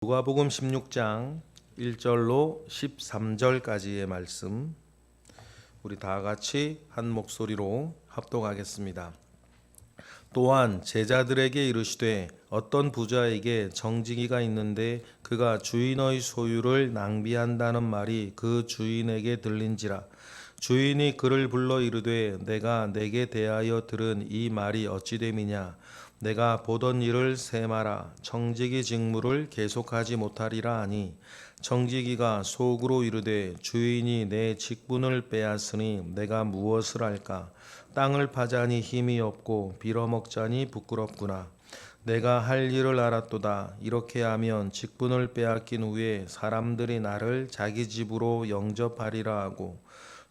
누가복음 16장 1절로 13절까지의 말씀 우리 다 같이 한 목소리로 합독하겠습니다. 또한 제자들에게 이르시되 어떤 부자에게 정직이가 있는데 그가 주인의 소유를 낭비한다는 말이 그 주인에게 들린지라. 주인이 그를 불러 이르되 내가 내게 대하여 들은 이 말이 어찌 됨이냐. 내가 보던 일을 세마라. 정직이 직무를 계속하지 못하리라 하니 정직이가 속으로 이르되 주인이 내 직분을 빼앗으니 내가 무엇을 할까. 땅을 파자니 힘이 없고 빌어먹자니 부끄럽구나. 내가 할 일을 알았도다. 이렇게 하면 직분을 빼앗긴 후에 사람들이 나를 자기 집으로 영접하리라 하고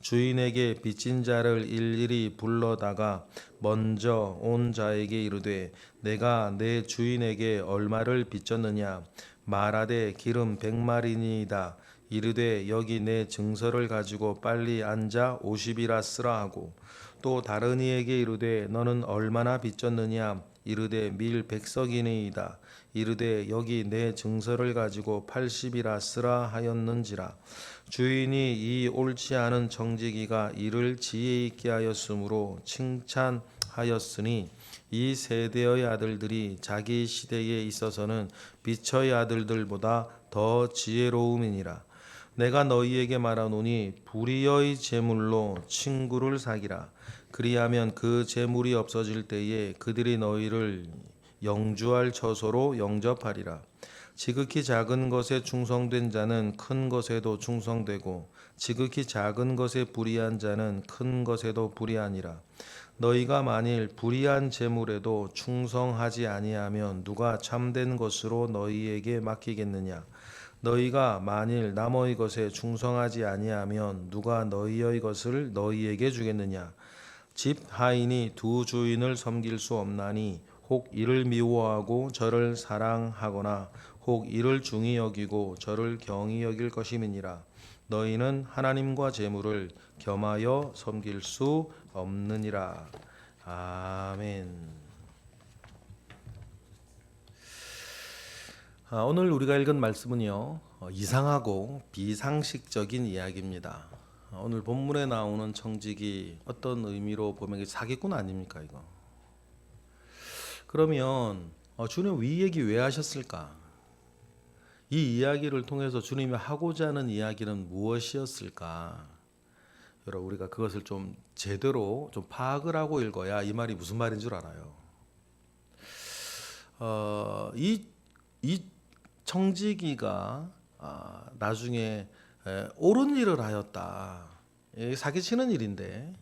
주인에게 빚진 자를 일일이 불러다가 먼저 온 자에게 이르되 내가 내 주인에게 얼마를 빚졌느냐. 말하되 기름 100마리니이다. 이르되 여기 내 증서를 가지고 빨리 앉아 50이라 쓰라 하고 또 다른 이에게 이르되 너는 얼마나 빚졌느냐. 이르되 밀 100석이니이다. 이르되 여기 내 증서를 가지고 80이라 쓰라 하였는지라. 주인이 이 옳지 않은 정직이가 이를 지혜 있게 하였으므로 칭찬하였으니 이 세대의 아들들이 자기 시대에 있어서는 빛의 아들들보다 더 지혜로움이니라. 내가 너희에게 말하노니 불의의 재물로 친구를 사기라. 그리하면 그 재물이 없어질 때에 그들이 너희를 영주할 처소로 영접하리라. 지극히 작은 것에 충성된 자는 큰 것에도 충성되고 지극히 작은 것에 불의한 자는 큰 것에도 불의하니라. 너희가 만일 불의한 재물에도 충성하지 아니하면 누가 참된 것으로 너희에게 맡기겠느냐. 너희가 만일 남의 것에 충성하지 아니하면 누가 너희의 것을 너희에게 주겠느냐. 집 하인이 두 주인을 섬길 수 없나니 혹 이를 미워하고 저를 사랑하거나 혹 이를 중히 여기고 저를 경히 여길 것임이니라. 너희는 하나님과 재물을 겸하여 섬길 수 없느니라. 아멘. 오늘 우리가 읽은 말씀은요, 이상하고 비상식적인 이야기입니다. 오늘 본문에 나오는 청직이 어떤 의미로 보면 사기꾼 아닙니까 이거? 그러면 주님 이 얘기 왜 하셨을까? 이 이야기를 통해서 주님이 하고자 하는 이야기는 무엇이었을까? 여러분 우리가 그것을 좀 제대로 좀 파악을 하고 읽어야 이 말이 무슨 말인 줄 알아요. 이 청지기가 나중에 옳은 일을 하였다. 사기치는 일인데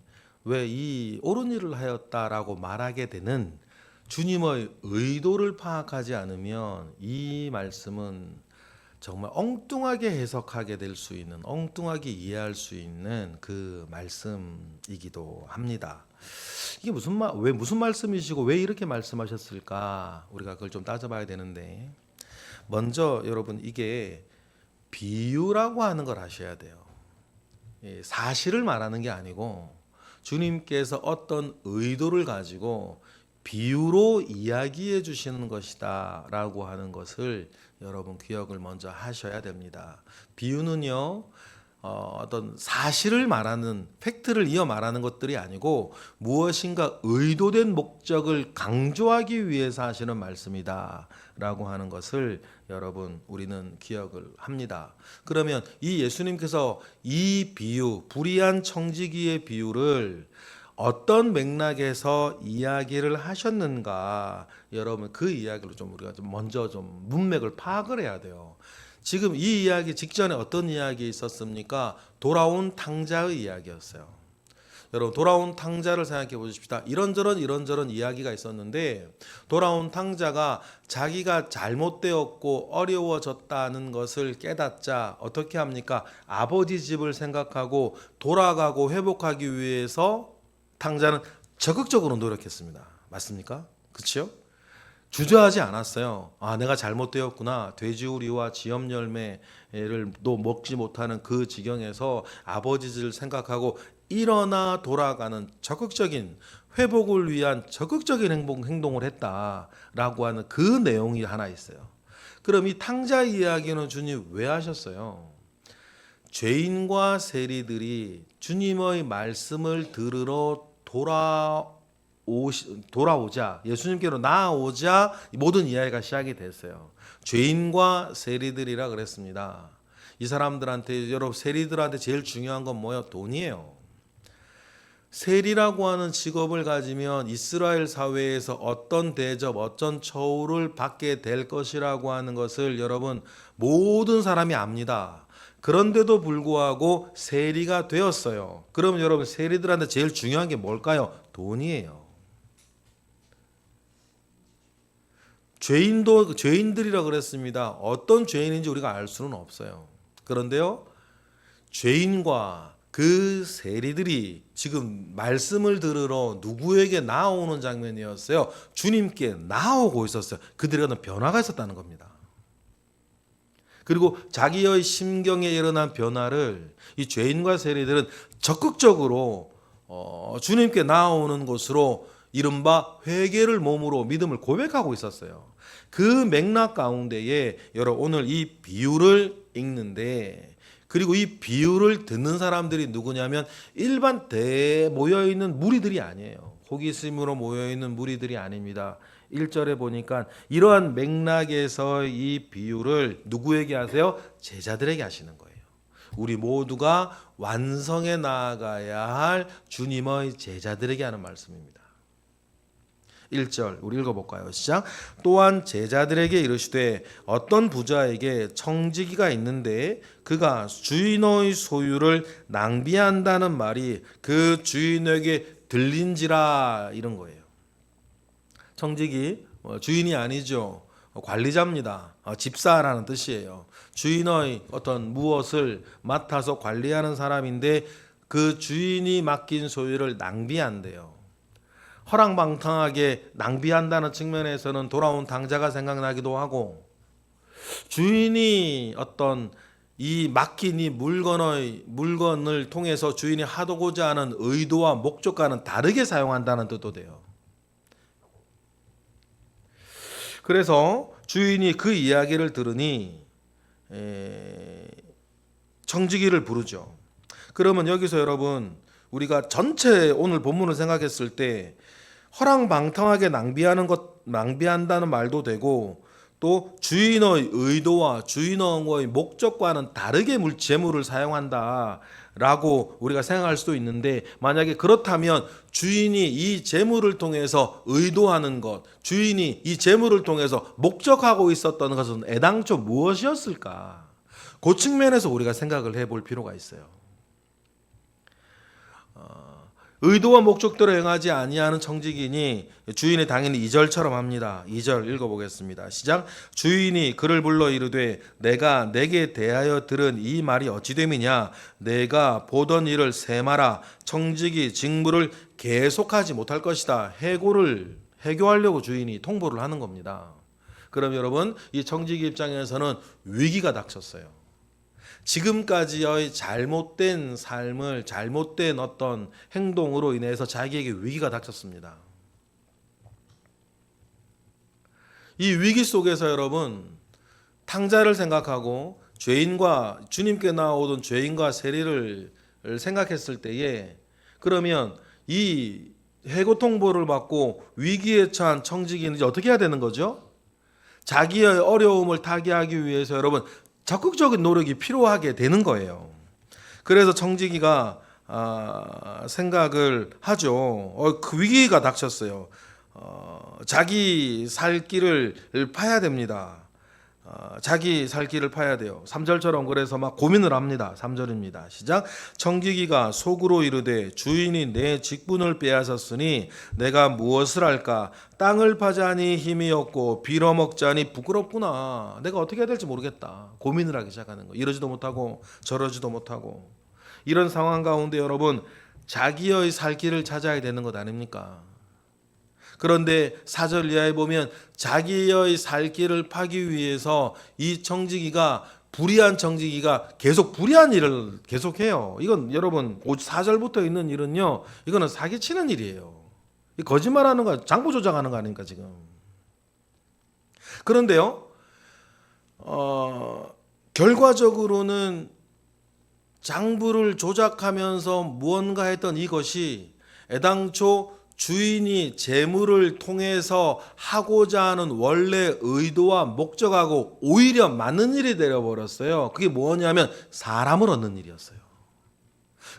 왜 이 옳은 일을 하였다라고 말하게 되는 주님의 의도를 파악하지 않으면 이 말씀은 정말 엉뚱하게 해석하게 될 수 있는, 엉뚱하게 이해할 수 있는 그 말씀이기도 합니다. 이게 왜 무슨 말씀이시고 왜 이렇게 말씀하셨을까? 우리가 그걸 좀 따져봐야 되는데, 먼저 여러분 이게 비유라고 하는 걸 아셔야 돼요. 사실을 말하는 게 아니고 주님께서 어떤 의도를 가지고 비유로 이야기해 주시는 것이다 라고 하는 것을 여러분 기억을 먼저 하셔야 됩니다. 비유는요 어떤 사실을 말하는, 팩트를 이어 말하는 것들이 아니고 무엇인가 의도된 목적을 강조하기 위해서 하시는 말씀이다 라고 하는 것을 여러분 우리는 기억을 합니다. 그러면 이 예수님께서 이 비유, 불의한 청지기의 비유를 어떤 맥락에서 이야기를 하셨는가, 여러분 그 이야기를 좀 우리가 좀 먼저 좀 문맥을 파악을 해야 돼요. 지금 이 이야기 직전에 어떤 이야기 있었습니까? 돌아온 탕자의 이야기였어요. 여러분 돌아온 탕자를 생각해 보십시다. 이런저런 이야기가 있었는데 돌아온 탕자가 자기가 잘못되었고 어려워졌다는 것을 깨닫자 어떻게 합니까? 아버지 집을 생각하고 돌아가고 회복하기 위해서 탕자는 적극적으로 노력했습니다. 맞습니까? 그렇죠? 주저하지 않았어요. 내가 잘못되었구나. 돼지우리와 지엽 열매를 또 먹지 못하는 그 지경에서 아버지 집을 생각하고 일어나 돌아가는 적극적인 회복을 위한 적극적인 행동을 했다라고 하는 그 내용이 하나 있어요. 그럼 이 탕자 이야기는 주님 왜 하셨어요? 죄인과 세리들이 주님의 말씀을 들으러 돌아오자, 예수님께로 나아오자 모든 이야기가 시작이 됐어요. 죄인과 세리들이라 그랬습니다. 이 사람들한테, 여러분 세리들한테 제일 중요한 건 뭐예요? 돈이에요. 세리라고 하는 직업을 가지면 이스라엘 사회에서 어떤 대접, 어떤 처우를 받게 될 것이라고 하는 것을 여러분 모든 사람이 압니다. 그런데도 불구하고 세리가 되었어요. 그럼 여러분 세리들한테 제일 중요한 게 뭘까요? 돈이에요. 죄인들이라 그랬습니다. 어떤 죄인인지 우리가 알 수는 없어요. 그런데요, 죄인과 그 세리들이 지금 말씀을 들으러 누구에게 나오는 장면이었어요? 주님께 나오고 있었어요. 그들에게는 변화가 있었다는 겁니다. 그리고 자기의 심경에 일어난 변화를 이 죄인과 세리들은 적극적으로 주님께 나오는 곳으로 이른바 회개를 몸으로 믿음을 고백하고 있었어요. 그 맥락 가운데에 여러분 오늘 이 비유를 읽는데, 그리고 이 비유를 듣는 사람들이 누구냐면 일반 모여있는 무리들이 아니에요. 호기심으로 모여있는 무리들이 아닙니다. 1절에 보니까 이러한 맥락에서 이 비유를 누구에게 하세요? 제자들에게 하시는 거예요. 우리 모두가 완성해 나아가야 할 주님의 제자들에게 하는 말씀입니다. 1절 우리 읽어볼까요? 시작. 또한 제자들에게 이르시되 어떤 부자에게 청지기가 있는데 그가 주인의 소유를 낭비한다는 말이 그 주인에게 들린지라, 이런 거예요. 청지기 주인이 아니죠. 관리자입니다. 집사라는 뜻이에요. 주인의 어떤 무엇을 맡아서 관리하는 사람인데 그 주인이 맡긴 소유를 낭비한대요. 허랑방탕하게 낭비한다는 측면에서는 돌아온 당자가 생각나기도 하고, 주인이 어떤 이 맡긴 이 물건을 통해서 주인이 하고자 하는 의도와 목적과는 다르게 사용한다는 뜻도 돼요. 그래서 주인이 그 이야기를 들으니 청지기를 부르죠. 그러면 여기서 여러분 우리가 전체 오늘 본문을 생각했을 때 허랑방탕하게 낭비한다는 말도 되고, 또 주인의 의도와 주인의 목적과는 다르게 재물을 사용한다라고 우리가 생각할 수도 있는데, 만약에 그렇다면 주인이 이 재물을 통해서 의도하는 것, 주인이 이 재물을 통해서 목적하고 있었던 것은 애당초 무엇이었을까? 그 측면에서 우리가 생각을 해볼 필요가 있어요. 의도와 목적대로 행하지 아니하는 청지기니 주인이 당연히 2절처럼 합니다. 2절 읽어보겠습니다. 시작. 주인이 그를 불러 이르되 내가 내게 대하여 들은 이 말이 어찌 됨이냐? 내가 보던 일을 세마라. 청지기 직무를 계속하지 못할 것이다. 해교하려고 주인이 통보를 하는 겁니다. 그럼 여러분 이 청지기 입장에서는 위기가 닥쳤어요. 지금까지의 잘못된 삶을, 잘못된 어떤 행동으로 인해서 자기에게 위기가 닥쳤습니다. 이 위기 속에서 여러분 탕자를 생각하고 죄인과 주님께 나오던 죄인과 세리를 생각했을 때에, 그러면 이 해고 통보를 받고 위기에 처한 청지기는 이제 어떻게 해야 되는 거죠? 자기의 어려움을 타개하기 위해서 여러분 적극적인 노력이 필요하게 되는 거예요. 그래서 청지기가 생각을 하죠. 그 위기가 닥쳤어요. 자기 살 길을 파야 됩니다. 자기 살 길을 파야 돼요. 3절처럼 그래서 막 고민을 합니다. 3절입니다. 시작. 청지기가 속으로 이르되 주인이 내 직분을 빼앗았으니 내가 무엇을 할까? 땅을 파자니 힘이 없고 빌어먹자니 부끄럽구나. 내가 어떻게 해야 될지 모르겠다. 고민을 하기 시작하는 거예요. 이러지도 못하고 저러지도 못하고. 이런 상황 가운데 여러분 자기의 살 길을 찾아야 되는 것 아닙니까? 그런데 4절 이하에 보면 자기의 살 길을 파기 위해서 이 불의한 청지기가 계속 불의한 일을 계속해요. 이건 여러분 4절부터 있는 일은요, 이거는 사기치는 일이에요. 거짓말하는 거, 장부 조작하는 거 아닙니까 지금? 그런데요, 결과적으로는 장부를 조작하면서 무언가 했던 이것이 애당초 주인이 재물을 통해서 하고자 하는 원래 의도와 목적하고 오히려 맞는 일이 되어버렸어요. 그게 뭐냐면 사람을 얻는 일이었어요.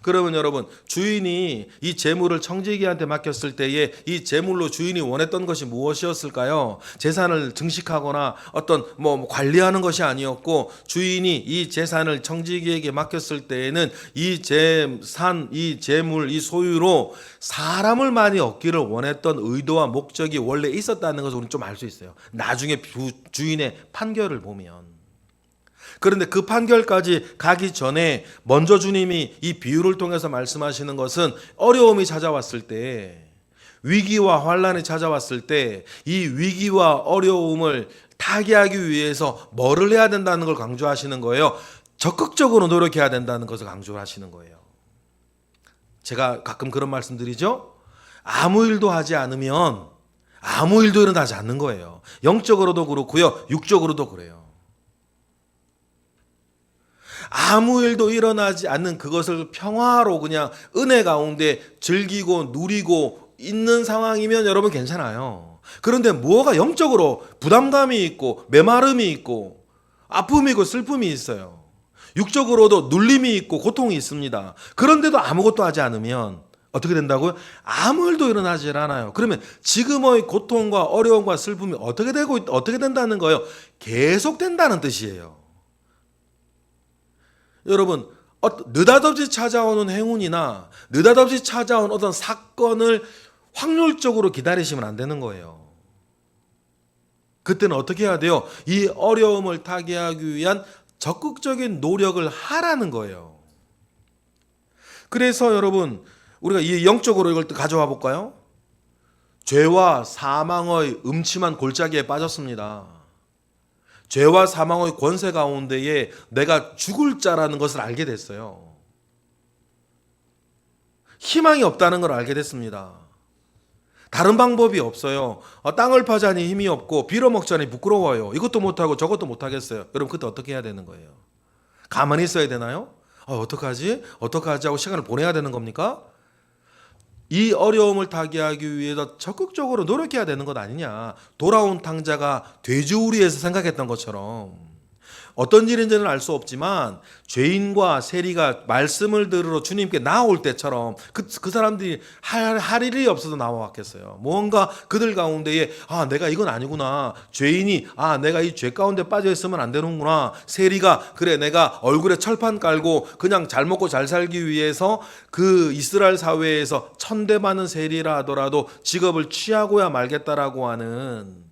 그러면 여러분, 주인이 이 재물을 청지기한테 맡겼을 때에 이 재물로 주인이 원했던 것이 무엇이었을까요? 재산을 증식하거나 어떤 관리하는 것이 아니었고, 주인이 이 재산을 청지기에게 맡겼을 때에는 이 재산, 이 재물, 이 소유로 사람을 많이 얻기를 원했던 의도와 목적이 원래 있었다는 것을 우리는 좀 알 수 있어요. 나중에 주인의 판결을 보면. 그런데 그 판결까지 가기 전에 먼저 주님이 이 비유를 통해서 말씀하시는 것은 어려움이 찾아왔을 때, 위기와 환란이 찾아왔을 때 이 위기와 어려움을 타개하기 위해서 뭐를 해야 된다는 걸 강조하시는 거예요. 적극적으로 노력해야 된다는 것을 강조하시는 거예요. 제가 가끔 그런 말씀 드리죠. 아무 일도 하지 않으면 아무 일도 일어나지 않는 거예요. 영적으로도 그렇고요, 육적으로도 그래요. 아무 일도 일어나지 않는 그것을 평화로 그냥 은혜 가운데 즐기고 누리고 있는 상황이면 여러분 괜찮아요. 그런데 뭐가 영적으로 부담감이 있고 메마름이 있고 아픔이 있고 슬픔이 있어요. 육적으로도 눌림이 있고 고통이 있습니다. 그런데도 아무것도 하지 않으면 어떻게 된다고요? 아무 일도 일어나지 않아요. 그러면 지금의 고통과 어려움과 슬픔이 어떻게 된다는 거예요? 계속된다는 뜻이에요. 여러분, 느닷없이 찾아오는 행운이나 느닷없이 찾아온 어떤 사건을 확률적으로 기다리시면 안 되는 거예요. 그때는 어떻게 해야 돼요? 이 어려움을 타개하기 위한 적극적인 노력을 하라는 거예요. 그래서 여러분, 우리가 이 영적으로 이걸 가져와 볼까요? 죄와 사망의 음침한 골짜기에 빠졌습니다. 죄와 사망의 권세 가운데에 내가 죽을 자라는 것을 알게 됐어요. 희망이 없다는 걸 알게 됐습니다. 다른 방법이 없어요. 땅을 파자니 힘이 없고 빌어먹자니 부끄러워요. 이것도 못하고 저것도 못하겠어요. 여러분, 그때 어떻게 해야 되는 거예요? 가만히 있어야 되나요? 어떡하지 하고 시간을 보내야 되는 겁니까? 이 어려움을 타개하기 위해서 적극적으로 노력해야 되는 것 아니냐. 돌아온 탕자가 돼지우리에서 생각했던 것처럼 어떤 일인지는 알 수 없지만 죄인과 세리가 말씀을 들으러 주님께 나올 때처럼 그 사람들이 할 일이 없어서 나와왔겠어요. 뭔가 그들 가운데에 내가 이건 아니구나. 죄인이 내가 이 죄 가운데 빠져 있으면 안 되는구나. 세리가 그래 내가 얼굴에 철판 깔고 그냥 잘 먹고 잘 살기 위해서 그 이스라엘 사회에서 천대받는 세리라 하더라도 직업을 취하고야 말겠다라고 하는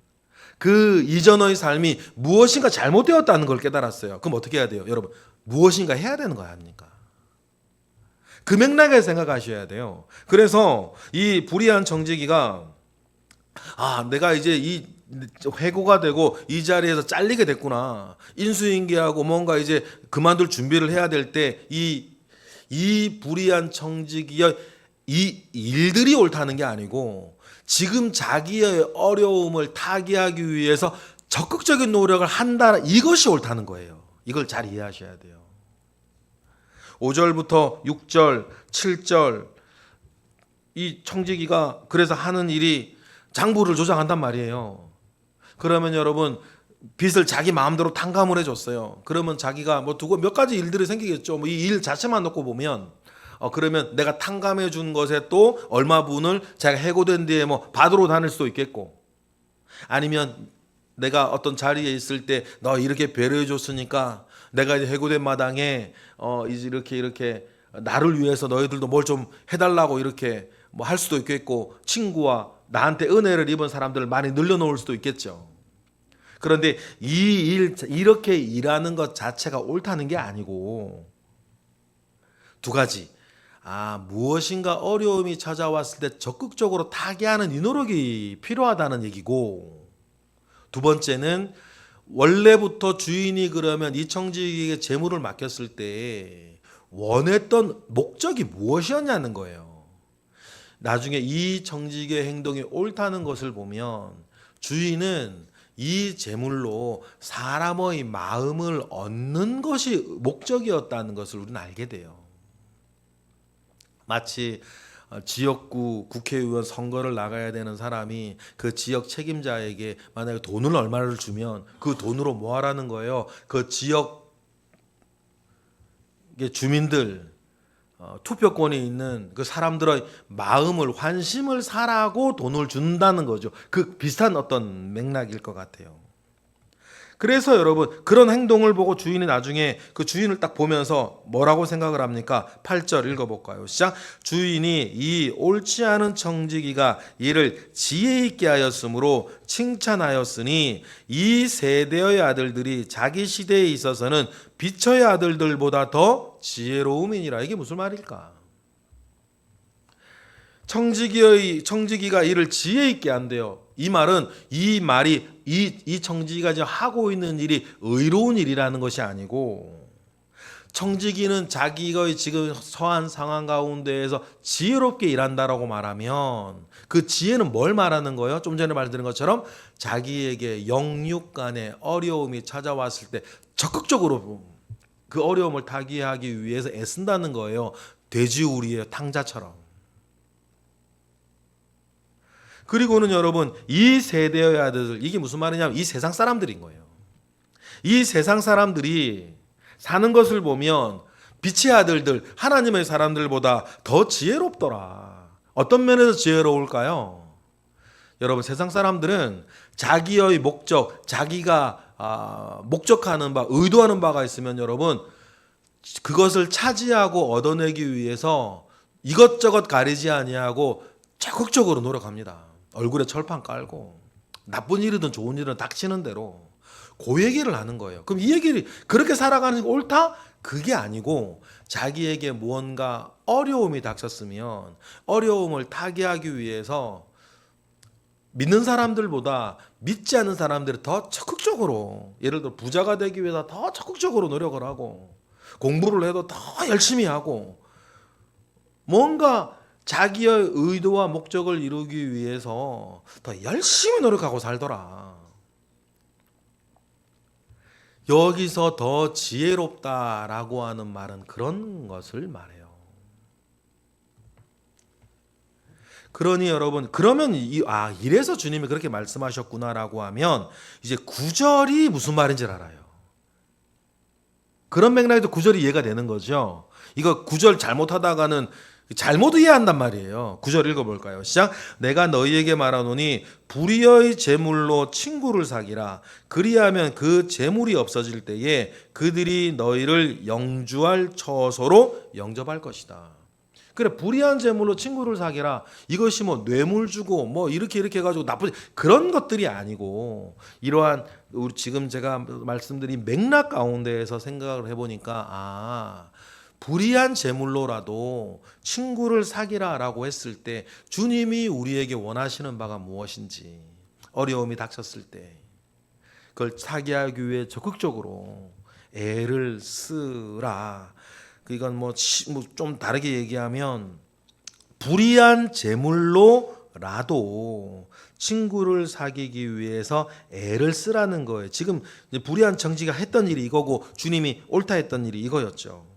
그 이전의 삶이 무엇인가 잘못되었다는 걸 깨달았어요. 그럼 어떻게 해야 돼요? 여러분, 무엇인가 해야 되는 거 아닙니까? 그 맥락에 생각하셔야 돼요. 그래서 이 불의한 청지기가 내가 이제 이 회고가 되고 이 자리에서 잘리게 됐구나. 인수인계하고 뭔가 이제 그만둘 준비를 해야 될 때 이 불의한 청지기의 이 일들이 옳다는 게 아니고 지금 자기의 어려움을 타개하기 위해서 적극적인 노력을 한다, 이것이 옳다는 거예요. 이걸 잘 이해하셔야 돼요. 5절부터 6절, 7절 이 청지기가 그래서 하는 일이 장부를 조작한단 말이에요. 그러면 여러분, 빚을 자기 마음대로 탕감을 해줬어요. 그러면 자기가 두고 몇 가지 일들이 생기겠죠. 이 일 자체만 놓고 보면 그러면 내가 탕감해 준 것에 또 얼마 분을 자기가 해고된 뒤에 받으러 다닐 수도 있겠고, 아니면 내가 어떤 자리에 있을 때 너 이렇게 배려해 줬으니까 내가 이제 해고된 마당에 이제 이렇게 나를 위해서 너희들도 뭘 좀 해달라고 이렇게 할 수도 있겠고, 친구와 나한테 은혜를 입은 사람들을 많이 늘려놓을 수도 있겠죠. 그런데 이렇게 일하는 것 자체가 옳다는 게 아니고, 두 가지. 무엇인가 어려움이 찾아왔을 때 적극적으로 타개하는 이 노력이 필요하다는 얘기고, 두 번째는 원래부터 주인이 그러면 이 청지기에게 재물을 맡겼을 때 원했던 목적이 무엇이었냐는 거예요. 나중에 이 청지기의 행동이 옳다는 것을 보면 주인은 이 재물로 사람의 마음을 얻는 것이 목적이었다는 것을 우리는 알게 돼요. 마치 지역구 국회의원 선거를 나가야 되는 사람이 그 지역 책임자에게 만약에 돈을 얼마를 주면 그 돈으로 뭐 하라는 거예요? 그 지역 주민들 투표권이 있는 그 사람들의 마음을 환심을 사라고 돈을 준다는 거죠. 그 비슷한 어떤 맥락일 것 같아요. 그래서 여러분 그런 행동을 보고 주인이 나중에 그 주인을 딱 보면서 뭐라고 생각을 합니까? 8절 읽어볼까요? 시작. 주인이 이 옳지 않은 청지기가 이를 지혜 있게 하였으므로 칭찬하였으니 이 세대의 아들들이 자기 시대에 있어서는 빛의 아들들보다 더 지혜로움이니라. 이게 무슨 말일까? 청지기가 이를 지혜 있게 한대요. 이 말은 이 말이 이 청지기가 지금 하고 있는 일이 의로운 일이라는 것이 아니고 청지기는 자기의 지금 처한 상황 가운데에서 지혜롭게 일한다라고 말하면 그 지혜는 뭘 말하는 거예요? 좀 전에 말드린 것처럼 자기에게 영육 간의 어려움이 찾아왔을 때 적극적으로 그 어려움을 타개하기 위해서 애쓴다는 거예요. 돼지우리의 탕자처럼. 그리고는 여러분 이 세대의 아들들, 이게 무슨 말이냐면 이 세상 사람들인 거예요. 이 세상 사람들이 사는 것을 보면 빛의 아들들, 하나님의 사람들보다 더 지혜롭더라. 어떤 면에서 지혜로울까요? 여러분 세상 사람들은 자기의 목적, 자기가 목적하는 바, 의도하는 바가 있으면 여러분 그것을 차지하고 얻어내기 위해서 이것저것 가리지 아니하고 적극적으로 노력합니다. 얼굴에 철판 깔고 나쁜 일이든 좋은 일이든 닥치는 대로 그 얘기를 하는 거예요. 그럼 이 얘기를 그렇게 살아가는 게 옳다? 그게 아니고 자기에게 무언가 어려움이 닥쳤으면 어려움을 타개하기 위해서 믿는 사람들보다 믿지 않는 사람들이 더 적극적으로, 예를 들어 부자가 되기 위해서 더 적극적으로 노력을 하고 공부를 해도 더 열심히 하고 뭔가 자기의 의도와 목적을 이루기 위해서 더 열심히 노력하고 살더라. 여기서 더 지혜롭다라고 하는 말은 그런 것을 말해요. 그러니 여러분, 그러면 이래서 주님이 그렇게 말씀하셨구나라고 하면 이제 9절이 무슨 말인지 알아요. 그런 맥락에도 9절이 이해가 되는 거죠. 이거 9절 잘못하다가는 잘못 이해한단 말이에요. 9절 읽어볼까요? 시작. 내가 너희에게 말하노니 불의의 재물로 친구를 사기라. 그리하면 그 재물이 없어질 때에 그들이 너희를 영주할 처소로 영접할 것이다. 그래, 불의한 재물로 친구를 사기라. 이것이 뭐 뇌물 주고 뭐 이렇게 해가지고 나쁜 그런 것들이 아니고 이러한 우리 지금 제가 말씀드린 맥락 가운데에서 생각을 해보니까 불의한 재물로라도 친구를 사기라라고 했을 때 주님이 우리에게 원하시는 바가 무엇인지, 어려움이 닥쳤을 때 그걸 타개하기 위해 적극적으로 애를 쓰라. 이건 뭐 좀 다르게 얘기하면 불의한 재물로라도 친구를 사귀기 위해서 애를 쓰라는 거예요. 지금 불의한 정지가 했던 일이 이거고 주님이 옳다 했던 일이 이거였죠.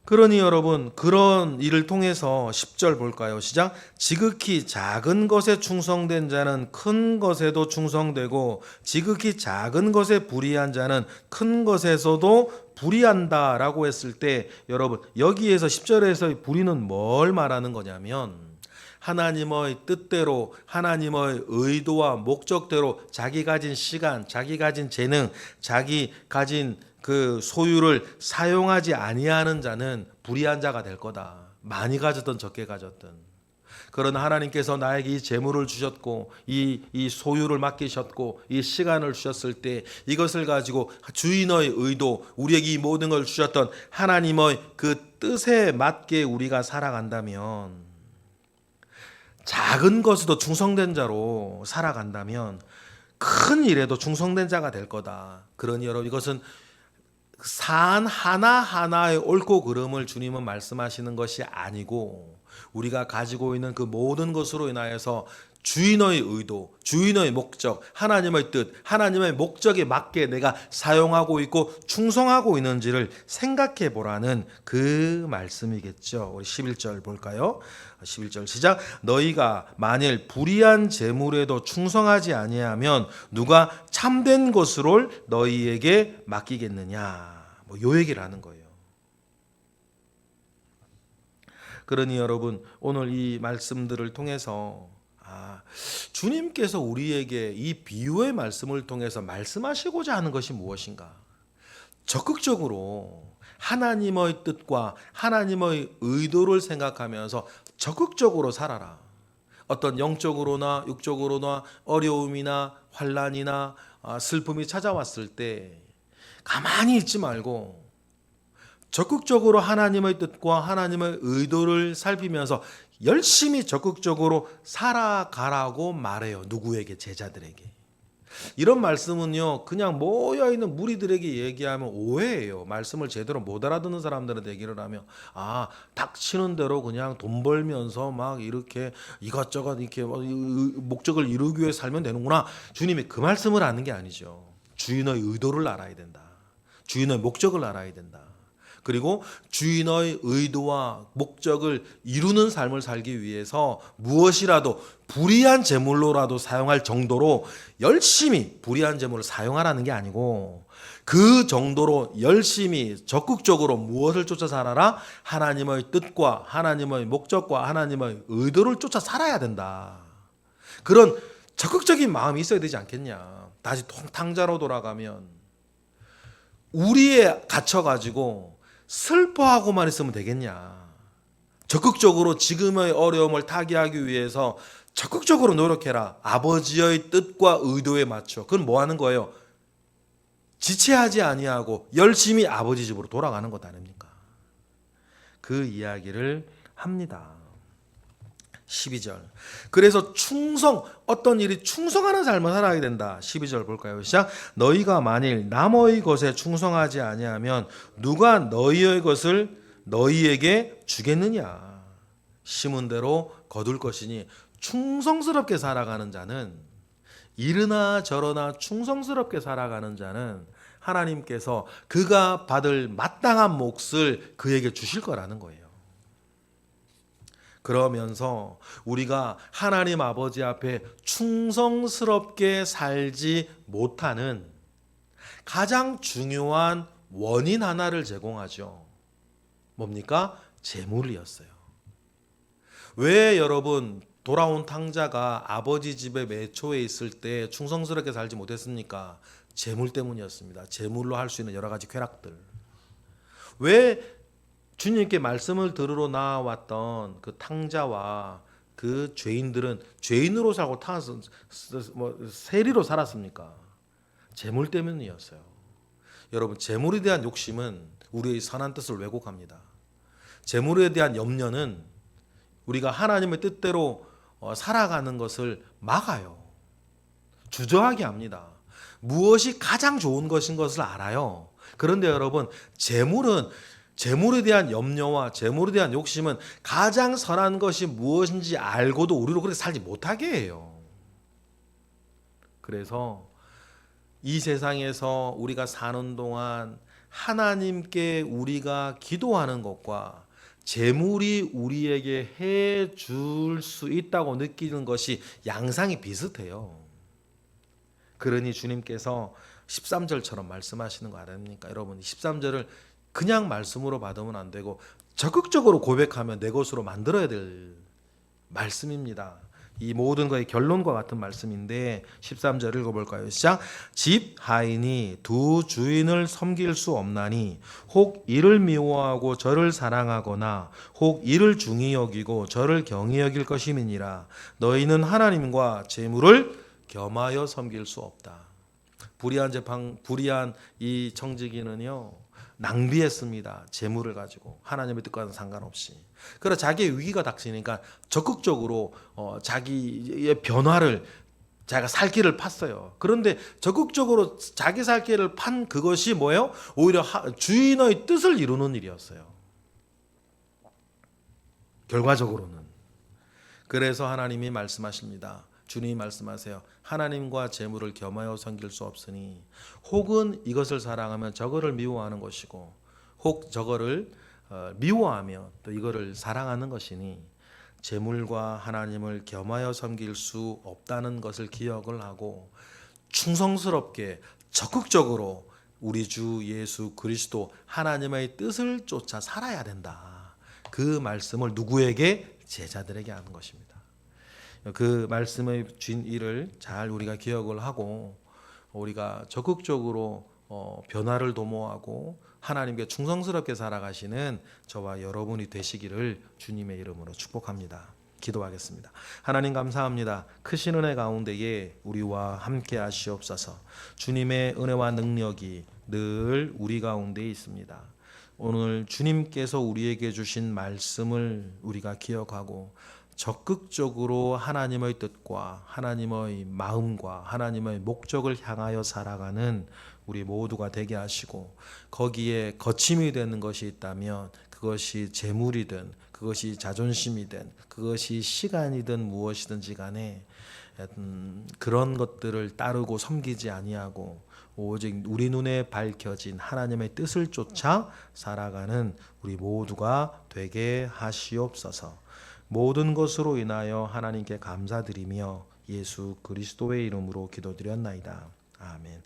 그러니 여러분 그런 일을 통해서 10절 볼까요? 시작. 지극히 작은 것에 충성된 자는 큰 것에도 충성되고 지극히 작은 것에 불의한 자는 큰 것에서도 불의한다라고 했을 때 여러분 여기에서 10절에서 불의는 뭘 말하는 거냐면 하나님의 뜻대로 하나님의 의도와 목적대로 자기 가진 시간, 자기 가진 재능, 자기 가진 그 소유를 사용하지 아니하는 자는 불의한 자가 될 거다. 많이 가졌든 적게 가졌든. 그러나 하나님께서 나에게 이 재물을 주셨고 이 소유를 맡기셨고 이 시간을 주셨을 때 이것을 가지고 주인의 의도, 우리에게 이 모든 걸 주셨던 하나님의 그 뜻에 맞게 우리가 살아간다면, 작은 것에도 충성된 자로 살아간다면 큰 일에도 충성된 자가 될 거다. 그러니 여러분 이것은 산 하나하나의 옳고 그름을 주님은 말씀하시는 것이 아니고 우리가 가지고 있는 그 모든 것으로 인하여서 주인의 의도, 주인의 목적, 하나님의 뜻, 하나님의 목적에 맞게 내가 사용하고 있고 충성하고 있는지를 생각해 보라는 그 말씀이겠죠. 우리 11절 볼까요? 11절 시작. 너희가 만일 불의한 재물에도 충성하지 아니하면 누가 참된 것으로 너희에게 맡기겠느냐. 요 얘기를 하는 거예요. 그러니 여러분, 오늘 이 말씀들을 통해서 주님께서 우리에게 이 비유의 말씀을 통해서 말씀하시고자 하는 것이 무엇인가? 적극적으로 하나님의 뜻과 하나님의 의도를 생각하면서 적극적으로 살아라. 어떤 영적으로나 육적으로나 어려움이나 환난이나 슬픔이 찾아왔을 때 가만히 있지 말고 적극적으로 하나님의 뜻과 하나님의 의도를 살피면서 열심히 적극적으로 살아가라고 말해요. 누구에게? 제자들에게. 이런 말씀은요, 그냥 모여있는 무리들에게 얘기하면 오해예요. 말씀을 제대로 못 알아듣는 사람들한테 얘기를 하면 닥치는 대로 그냥 돈 벌면서 막 이렇게 이것저것 이렇게 목적을 이루기 위해 살면 되는구나. 주님이 그 말씀을 하는 게 아니죠. 주인의 의도를 알아야 된다. 주인의 목적을 알아야 된다. 그리고 주인의 의도와 목적을 이루는 삶을 살기 위해서 무엇이라도 불의한 재물로라도 사용할 정도로 열심히 불의한 재물을 사용하라는 게 아니고 그 정도로 열심히 적극적으로 무엇을 쫓아 살아라? 하나님의 뜻과 하나님의 목적과 하나님의 의도를 쫓아 살아야 된다. 그런 적극적인 마음이 있어야 되지 않겠냐. 다시 탕자로 돌아가면 우리에 갇혀가지고 슬퍼하고만 있으면 되겠냐. 적극적으로 지금의 어려움을 타개하기 위해서 적극적으로 노력해라. 아버지의 뜻과 의도에 맞춰. 그건 뭐 하는 거예요? 지체하지 아니하고 열심히 아버지 집으로 돌아가는 것 아닙니까? 그 이야기를 합니다. 12절. 그래서 어떤 일이 충성하는 삶을 살아야 된다. 12절 볼까요? 시작. 너희가 만일 남의 것에 충성하지 아니하면 누가 너희의 것을 너희에게 주겠느냐. 심은 대로 거둘 것이니 충성스럽게 살아가는 자는 이르나 저러나 충성스럽게 살아가는 자는 하나님께서 그가 받을 마땅한 몫을 그에게 주실 거라는 거예요. 그러면서 우리가 하나님 아버지 앞에 충성스럽게 살지 못하는 가장 중요한 원인 하나를 제공하죠. 뭡니까? 재물이었어요. 왜 여러분 돌아온 탕자가 아버지 집에 매초에 있을 때 충성스럽게 살지 못했습니까? 재물 때문이었습니다. 재물로 할 수 있는 여러 가지 쾌락들. 왜 주님께 말씀을 들으러 나왔던 그 탕자와 그 죄인들은 죄인으로 살고 세리로 살았습니까? 재물 때문이었어요. 여러분, 재물에 대한 욕심은 우리의 선한 뜻을 왜곡합니다. 재물에 대한 염려는 우리가 하나님의 뜻대로 살아가는 것을 막아요. 주저하게 합니다. 무엇이 가장 좋은 것인 것을 알아요. 그런데 여러분, 재물에 대한 염려와 재물에 대한 욕심은 가장 선한 것이 무엇인지 알고도 우리로 그렇게 살지 못하게 해요. 그래서 이 세상에서 우리가 사는 동안 하나님께 우리가 기도하는 것과 재물이 우리에게 해줄 수 있다고 느끼는 것이 양상이 비슷해요. 그러니 주님께서 13절처럼 말씀하시는 거 아닙니까? 여러분, 13절을 그냥 말씀으로 받으면 안 되고 적극적으로 고백하며 내 것으로 만들어야 될 말씀입니다. 이 모든 것의 결론과 같은 말씀인데 13절 읽어볼까요? 시작. 집 하인이 두 주인을 섬길 수 없나니 혹 이를 미워하고 저를 사랑하거나 혹 이를 중히 여기고 저를 경히 여길 것임이니라. 너희는 하나님과 재물을 겸하여 섬길 수 없다. 불의한 이 청지기는요, 낭비했습니다. 재물을 가지고 하나님의 뜻과는 상관없이. 그래서 자기의 위기가 닥치니까 적극적으로 자기의 변화를 자기가 살 길을 팠어요. 그런데 적극적으로 자기 살 길을 판 그것이 뭐예요? 오히려 주인의 뜻을 이루는 일이었어요. 결과적으로는. 그래서 하나님이 말씀하십니다. 주님이 말씀하세요. 하나님과 재물을 겸하여 섬길 수 없으니 혹은 이것을 사랑하면 저거를 미워하는 것이고 혹 저거를 미워하며 또 이거를 사랑하는 것이니 재물과 하나님을 겸하여 섬길 수 없다는 것을 기억을 하고 충성스럽게 적극적으로 우리 주 예수 그리스도 하나님의 뜻을 쫓아 살아야 된다. 그 말씀을 누구에게? 제자들에게 하는 것입니다. 그 말씀의 진리를 잘 우리가 기억을 하고 우리가 적극적으로 변화를 도모하고 하나님께 충성스럽게 살아가시는 저와 여러분이 되시기를 주님의 이름으로 축복합니다. 기도하겠습니다. 하나님 감사합니다. 크신 은혜 가운데에 우리와 함께 하시옵소서. 주님의 은혜와 능력이 늘 우리 가운데 있습니다. 오늘 주님께서 우리에게 주신 말씀을 우리가 기억하고 적극적으로 하나님의 뜻과 하나님의 마음과 하나님의 목적을 향하여 살아가는 우리 모두가 되게 하시고 거기에 거침이 되는 것이 있다면 그것이 재물이든 그것이 자존심이든 그것이 시간이든 무엇이든지 간에 그런 것들을 따르고 섬기지 아니하고 오직 우리 눈에 밝혀진 하나님의 뜻을 쫓아 살아가는 우리 모두가 되게 하시옵소서. 모든 것으로 인하여 하나님께 감사드리며 예수 그리스도의 이름으로 기도드렸나이다. 아멘.